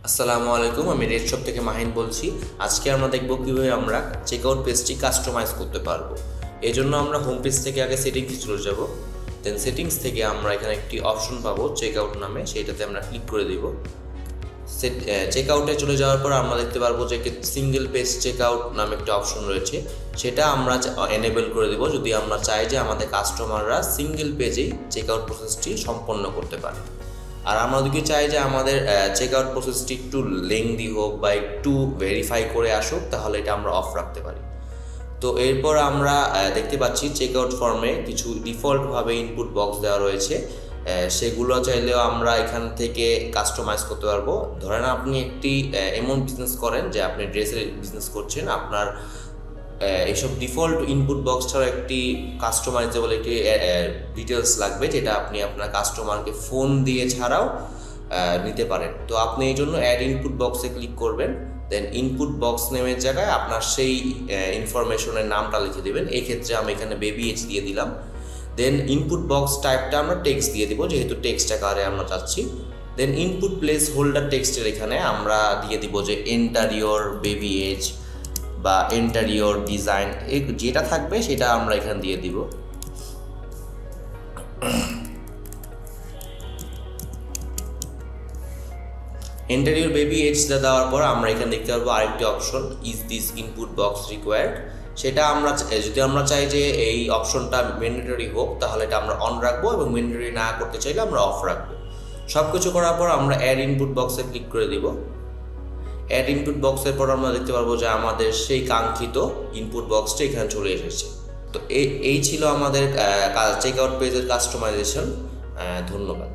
আসসালামু আলাইকুম, আমি রেড শপ থেকে মাহিন বলছি। আজকে আমরা দেখব কীভাবে আমরা চেকআউট পেজটি কাস্টমাইজ করতে পারবো। এই জন্য আমরা হোম পেজ থেকে আগে সেটিংসে চলে যাব। দেন সেটিংস থেকে আমরা এখানে একটি অপশন পাবো চেকআউট নামে, সেইটাতে আমরা ক্লিক করে দিব। চেকআউটে চলে যাওয়ার পর আমরা দেখতে পারবো যে সিঙ্গেল পেজ চেকআউট নামে একটা অপশন রয়েছে, সেটা আমরা এনেবল করে দেব যদি আমরা চাই যে আমাদের কাস্টমাররা সিঙ্গেল পেজেই চেকআউট প্রসেসটি সম্পন্ন করতে পারে। আর আমরা যদি চাই যে আমাদের চেকআউট প্রসেসটি একটু লেংদি হোক বা একটু ভেরিফাই করে আসুক, তাহলে এটা আমরা অফ রাখতে পারি। তো এরপর আমরা দেখতে পাচ্ছি চেকআউট ফর্মে কিছু ডিফল্টভাবে ইনপুট বক্স দেওয়া রয়েছে, সেগুলো চাইলেও আমরা এখান থেকে কাস্টমাইজ করতে পারবো। ধরেন আপনি একটি এমন বিজনেস করেন যে আপনি ড্রেসের বিজনেস করছেন, আপনার এইসব ডিফল্ট ইনপুট বক্স ছাড়া একটি কাস্টমাইজেবল একটি ডিটেলস লাগবে, যেটা আপনি আপনার কাস্টমারকে ফোন দিয়ে ছাড়াও নিতে পারেন। তো আপনি এই জন্য অ্যাড ইনপুট বক্সে ক্লিক করবেন। দেন ইনপুট বক্স নেমের জায়গায় আপনার সেই ইনফরমেশনের নামটা লিখে দেবেন। এই ক্ষেত্রে আমি এখানে বেবি এইচ দিয়ে দিলাম। দেন ইনপুট বক্স টাইপটা আমরা টেক্সট দিয়ে দিব, যেহেতু টেক্সট আকারে আমরা চাচ্ছি। দেন ইনপুট প্লেস হোল্ডার টেক্সটের এখানে আমরা দিয়ে দিব যে এন্টার ইওর বেবি এজ বা এন্টার ইওর ডিজাইন, যেটা থাকবে সেটা আমরা এখানে দিয়ে দিব। এন্টার ইওর বেবি এজটা দেওয়ার পর আমরা এখানে দেখতে পারবো আরেকটি option, is this input box required. সেটা আমরা যদি আমরা চাই যে এই অপশনটা ম্যান্ডেটরি হোক, তাহলে এটা আমরা অন রাখবো, এবং ম্যান্ডেটরি না করতে চাইলে আমরা অফ রাখবো। সব কিছু করার পর আমরা অ্যাড ইনপুট বক্সে ক্লিক করে দিব। অ্যাড ইনপুট বক্সের পর আমরা দেখতে পারবো যে আমাদের সেই কাঙ্ক্ষিত ইনপুট বক্সটা এখানে চলে এসেছে। তো এই ছিল আমাদের চেকআউট পেজের কাস্টমাইজেশন। ধন্যবাদ।